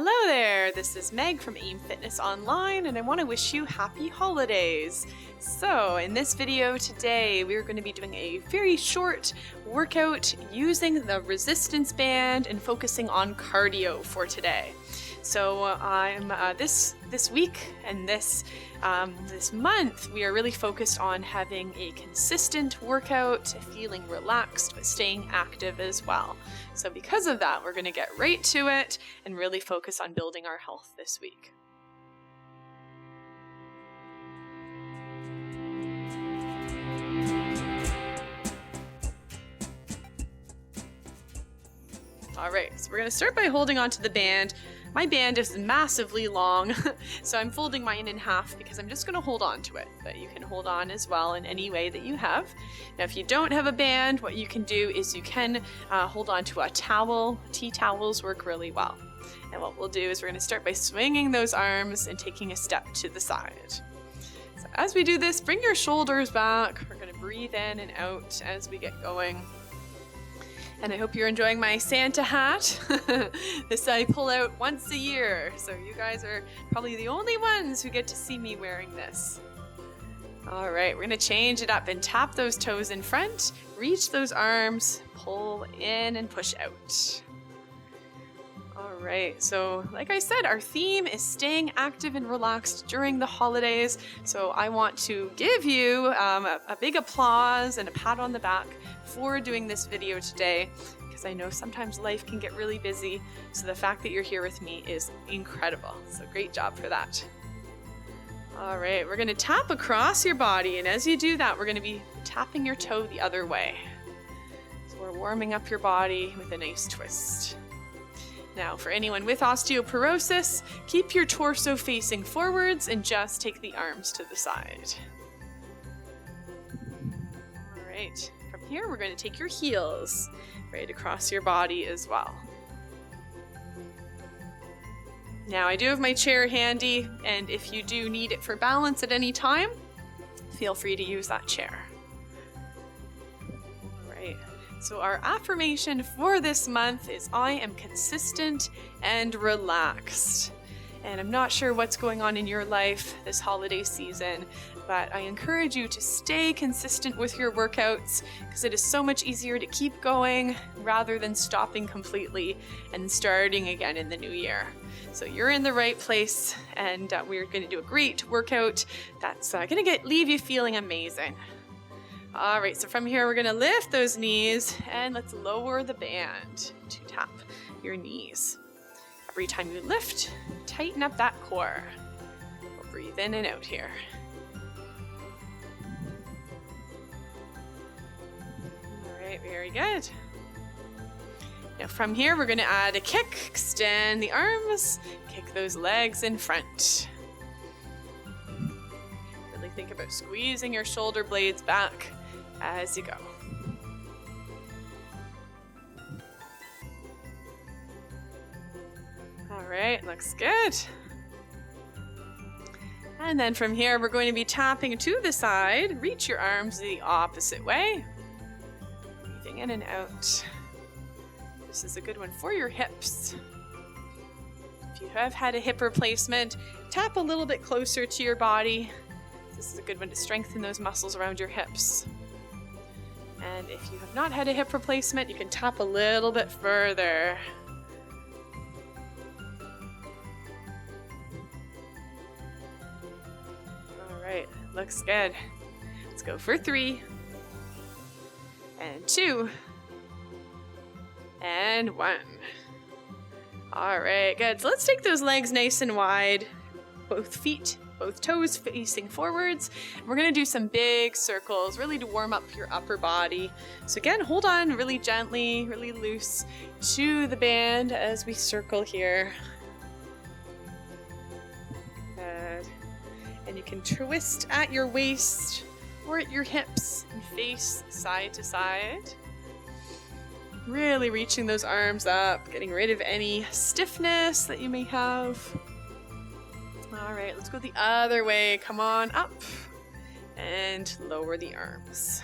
Hello there, this is Meg from AIM Fitness Online, and I want to wish you happy holidays. So in this video today, we're going to be doing a very short workout using the resistance band and focusing on cardio for today. So I'm this week and this month, we are really focused on having a consistent workout, feeling relaxed, but staying active as well. So because of that, we're going to get right to it and really focus on building our health this week. All right, so we're going to start by holding onto the band. My band is massively long, so I'm folding mine in half because I'm just going to hold on to it, but you can hold on as well in any way that you have. Now, if you don't have a band, what you can do is you can hold on to a towel. Tea towels work really well. And what we'll do is we're going to start by swinging those arms and taking a step to the side. So as we do this, bring your shoulders back. We're going to breathe in and out as we get going. And I hope you're enjoying my Santa hat. This I pull out once a year, so you guys are probably the only ones who get to see me wearing this. All right, we're gonna change it up and tap those toes in front, reach those arms, pull in and push out. All right, so like I said, our theme is staying active and relaxed during the holidays. So I want to give you a big applause and a pat on the back for doing this video today, because I know sometimes life can get really busy. So the fact that you're here with me is incredible. So great job for that. All right, we're gonna tap across your body. And as you do that, we're gonna be tapping your toe the other way. So we're warming up your body with a nice twist. Now, for anyone with osteoporosis, keep your torso facing forwards and just take the arms to the side. All right, from here, we're going to take your heels right across your body as well. Now, I do have my chair handy, and if you do need it for balance at any time, feel free to use that chair. All right. So our affirmation for this month is I am consistent and relaxed. And I'm not sure what's going on in your life this holiday season, but I encourage you to stay consistent with your workouts because it is so much easier to keep going rather than stopping completely and starting again in the new year. So you're in the right place, and we're going to do a great workout that's going to leave you feeling amazing. All right, so from here, we're gonna lift those knees and let's lower the band to tap your knees. Every time you lift, tighten up that core. We'll breathe in and out here. All right, very good. Now from here, we're gonna add a kick, extend the arms, kick those legs in front. Really think about squeezing your shoulder blades back as you go. All right, looks good. And then from here, we're going to be tapping to the side. Reach your arms the opposite way. Breathing in and out. This is a good one for your hips. If you have had a hip replacement, tap a little bit closer to your body. This is a good one to strengthen those muscles around your hips. And if you have not had a hip replacement, you can tap a little bit further. All right, looks good. Let's go for 3, and 2, and 1. All right, good. So let's take those legs nice and wide, both toes facing forwards. We're gonna do some big circles, really to warm up your upper body. So again, hold on really gently, really loose to the band as we circle here. Good. And you can twist at your waist or at your hips and face side to side. Really reaching those arms up, getting rid of any stiffness that you may have. All right, let's go the other way. Come on up and lower the arms.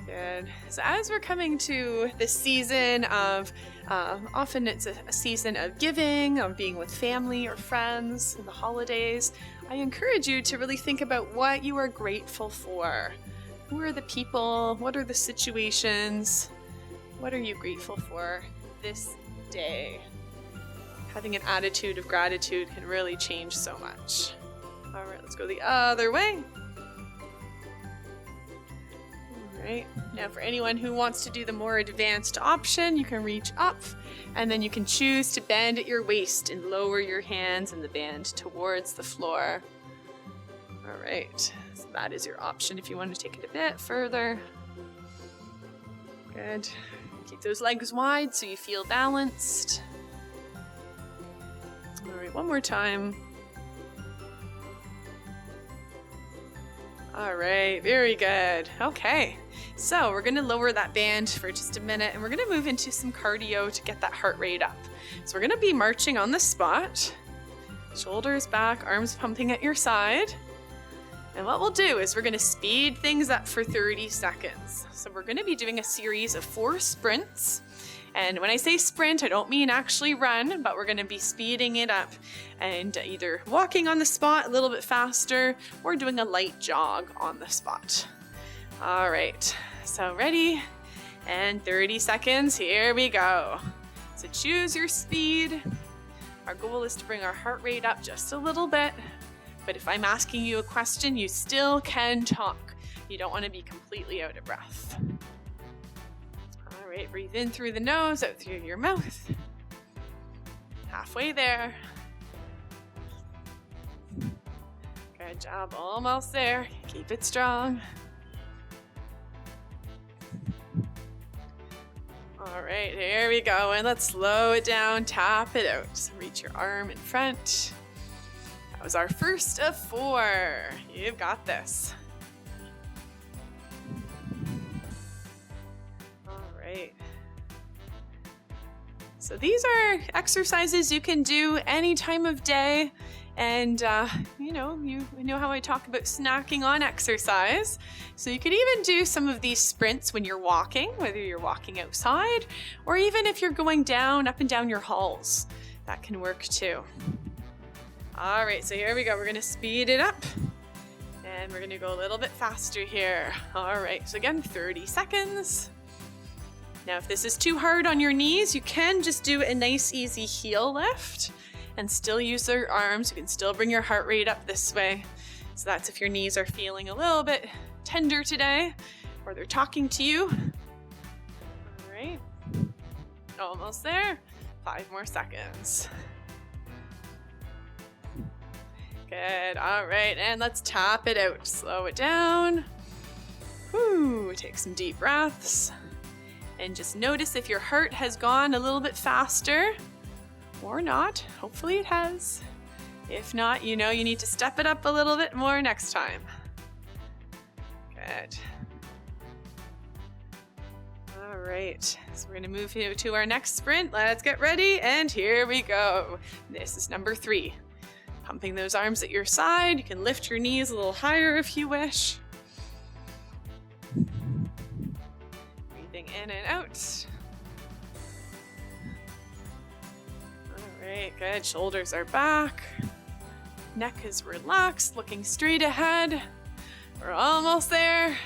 Good. So as we're coming to this season of Often it's a season of giving, of being with family or friends, in the holidays. I encourage you to really think about what you are grateful for. Who are the people? What are the situations? What are you grateful for this day? Having an attitude of gratitude can really change so much. All right, let's go the other way. All right, now for anyone who wants to do the more advanced option, you can reach up and then you can choose to bend at your waist and lower your hands and the band towards the floor. All right, so that is your option if you want to take it a bit further. Good. Keep those legs wide so you feel balanced. All right, one more time. All right, very good. Okay, so we're gonna lower that band for just a minute and we're gonna move into some cardio to get that heart rate up. So we're gonna be marching on the spot, shoulders back, arms pumping at your side. And what we'll do is we're gonna speed things up for 30 seconds. So we're gonna be doing a series of 4 sprints. And when I say sprint, I don't mean actually run, but we're going to be speeding it up and either walking on the spot a little bit faster or doing a light jog on the spot. All right, so ready? And 30 seconds, here we go. So choose your speed. Our goal is to bring our heart rate up just a little bit, but if I'm asking you a question, you still can talk. You don't want to be completely out of breath. All right, breathe in through the nose, out through your mouth. Halfway there. Good job, almost there. Keep it strong. All right, here we go, and let's slow it down, tap it out. So reach your arm in front. That was our first of 4. You've got this. Right. So these are exercises you can do any time of day, and you know how I talk about snacking on exercise. So you could even do some of these sprints when you're walking, whether you're walking outside or even if you're going up and down your halls. That can work too. All right, so here we go. We're going to speed it up and we're going to go a little bit faster here. All right, so again, 30 seconds. Now, if this is too hard on your knees, you can just do a nice, easy heel lift and still use your arms. You can still bring your heart rate up this way. So that's if your knees are feeling a little bit tender today or they're talking to you. All right, almost there. 5 more seconds. Good, all right, and let's tap it out. Slow it down. Whew, take some deep breaths. And just notice if your heart has gone a little bit faster or not. Hopefully it has. If not, you know you need to step it up a little bit more next time. Good. All right, so we're gonna move here to our next sprint. Let's get ready, and here we go. This is number 3. Pumping those arms at your side. You can lift your knees a little higher if you wish. In and out. All right, good. Shoulders are back. Neck is relaxed, looking straight ahead. We're almost there.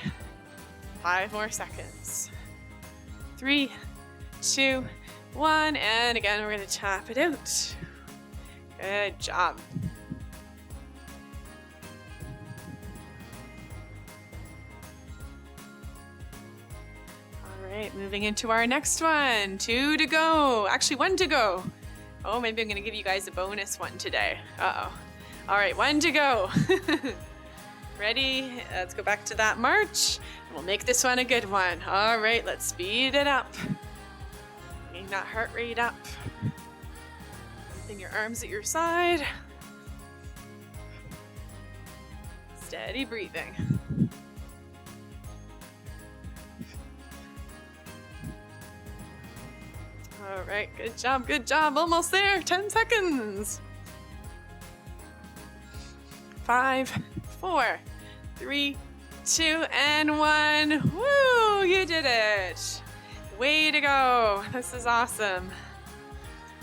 5 more seconds. 3, 2, 1, and again, we're going to tap it out. Good job. All right, moving into our next one. 2 to go. Actually, 1 to go. Oh, maybe I'm going to give you guys a bonus one today. Uh-oh. All right, 1 to go. Ready? Let's go back to that march. And we'll make this one a good one. All right, let's speed it up. Bringing that heart rate up. Lifting your arms at your side. Steady breathing. All right, good job, good job. Almost there. 10 seconds. 5, 4, 3, 2, and 1. Woo! You did it. Way to go. This is awesome.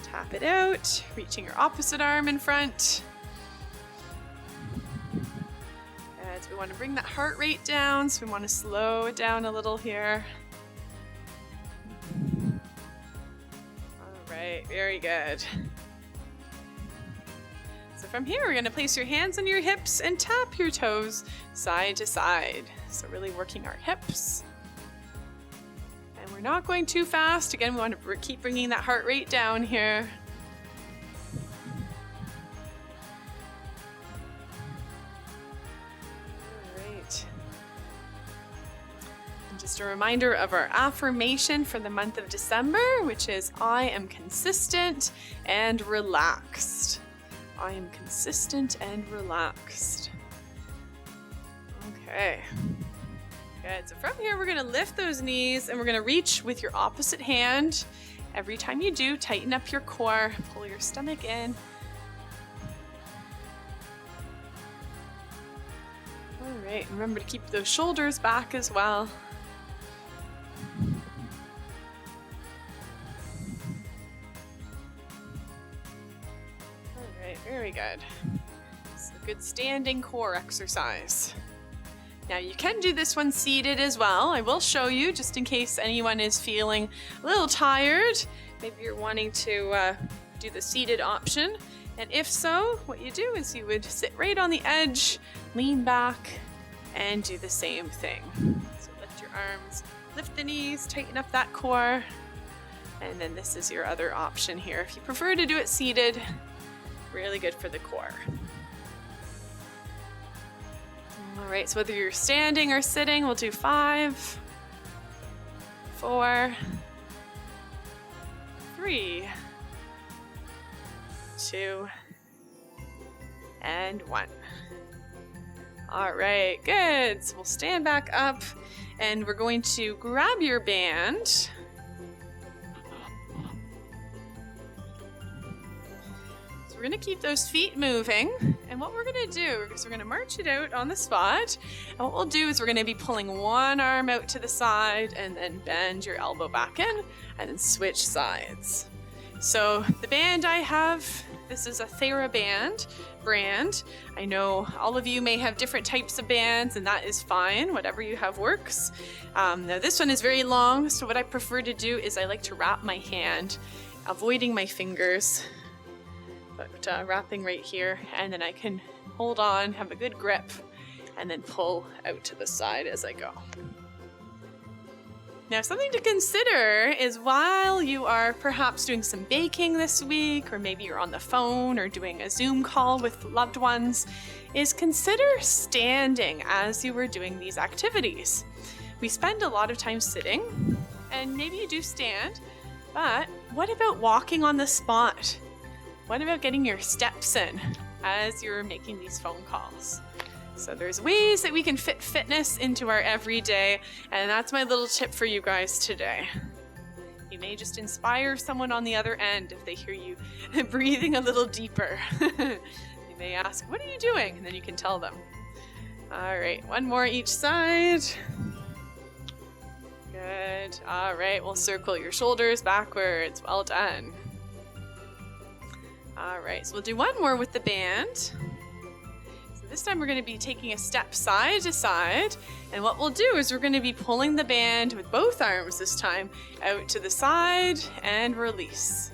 Tap it out, reaching your opposite arm in front. As we want to bring that heart rate down, so we want to slow it down a little here. All right, very good. So from here, we're going to place your hands on your hips and tap your toes side to side. So really working our hips. And we're not going too fast. Again, we want to keep bringing that heart rate down here. All right. And just a reminder of our affirmation for the month of December, which is I am consistent and relaxed. I am consistent and relaxed. Okay. Good. So from here, we're going to lift those knees and we're going to reach with your opposite hand. Every time you do, tighten up your core, pull your stomach in. All right. Remember to keep those shoulders back as well. Very good. It's a good standing core exercise. Now you can do this one seated as well. I will show you just in case anyone is feeling a little tired. Maybe you're wanting to do the seated option. And if so, what you do is you would sit right on the edge, lean back, and do the same thing. So lift your arms, lift the knees, tighten up that core. And then this is your other option here. If you prefer to do it seated, really good for the core. All right, so whether you're standing or sitting, we'll do 5, 4, 3, 2, and 1. All right, good. So we'll stand back up and we're going to grab your band. We're going to keep those feet moving, and what we're going to do is we're going to march it out on the spot, and what we'll do is we're going to be pulling one arm out to the side and then bend your elbow back in and then switch sides. So the band I have, this is a TheraBand brand. I know all of you may have different types of bands, and that is fine. Whatever you have works. Now this one is very long, so what I prefer to do is I like to wrap my hand, avoiding my fingers, but wrapping right here, and then I can hold on, have a good grip, and then pull out to the side as I go. Now, something to consider is while you are perhaps doing some baking this week, or maybe you're on the phone or doing a Zoom call with loved ones, is consider standing as you are doing these activities. We spend a lot of time sitting, and maybe you do stand, but what about walking on the spot? What about getting your steps in as you're making these phone calls? So there's ways that we can fit fitness into our everyday, and that's my little tip for you guys today. You may just inspire someone on the other end if they hear you breathing a little deeper. They may ask, what are you doing? And then you can tell them. All right, one more each side. Good. All right, we'll circle your shoulders backwards. Well done. All right, so we'll do one more with the band. So this time we're going to be taking a step side to side, and what we'll do is we're going to be pulling the band with both arms this time out to the side and release.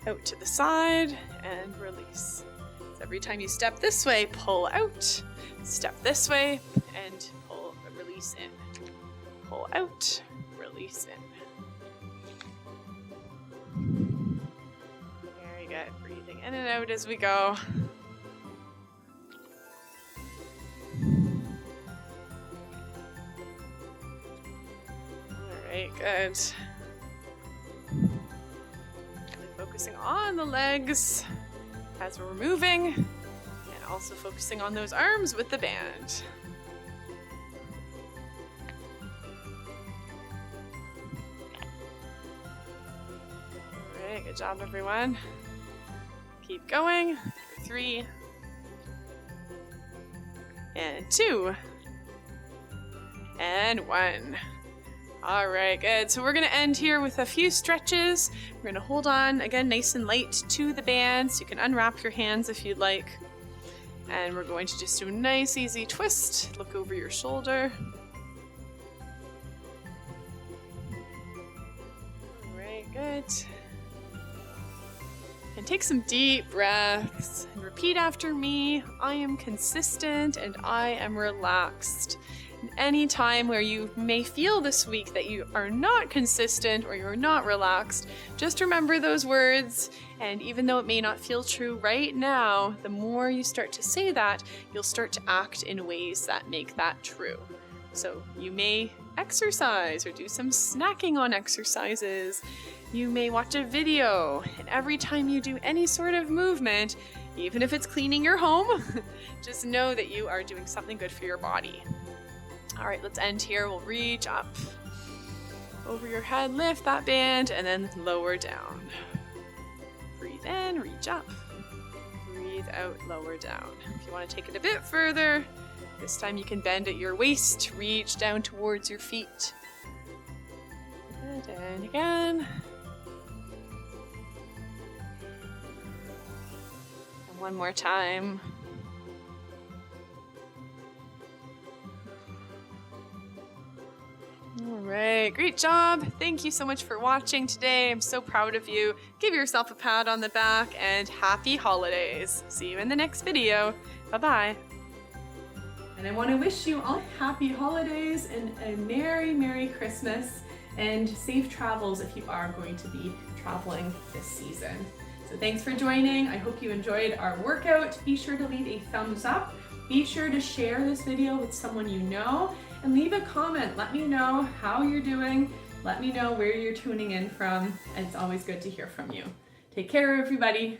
Out to the side and release. So every time you step this way, pull out. Step this way and pull, release in. Pull out, release in. Good. Breathing in and out as we go. All right, good. Really focusing on the legs as we're moving, and also focusing on those arms with the band. All right, good job, everyone. Keep going. 3 and 2 and 1. All right, good. So we're gonna end here with a few stretches. We're gonna hold on, again, nice and light to the band, so you can unwrap your hands if you'd like. And we're going to just do a nice, easy twist. Look over your shoulder. All right, good. And take some deep breaths and repeat after me. I am consistent and I am relaxed. And any time where you may feel this week that you are not consistent or you're not relaxed, just remember those words. And even though it may not feel true right now, the more you start to say that, you'll start to act in ways that make that true. So you may exercise or do some snacking on exercises. You may watch a video, and every time you do any sort of movement, even if it's cleaning your home, just know that you are doing something good for your body. All right, let's end here. We'll reach up over your head, lift that band, and then lower down. Breathe in, reach up. Breathe out, lower down. If you want to take it a bit further, this time you can bend at your waist, reach down towards your feet. Good, and again. And one more time. All right, great job. Thank you so much for watching today. I'm so proud of you. Give yourself a pat on the back and happy holidays. See you in the next video. Bye-bye. And I want to wish you all happy holidays and a Merry, Merry Christmas and safe travels if you are going to be traveling this season. So thanks for joining. I hope you enjoyed our workout. Be sure to leave a thumbs up. Be sure to share this video with someone you know and leave a comment. Let me know how you're doing. Let me know where you're tuning in from. It's always good to hear from you. Take care, everybody.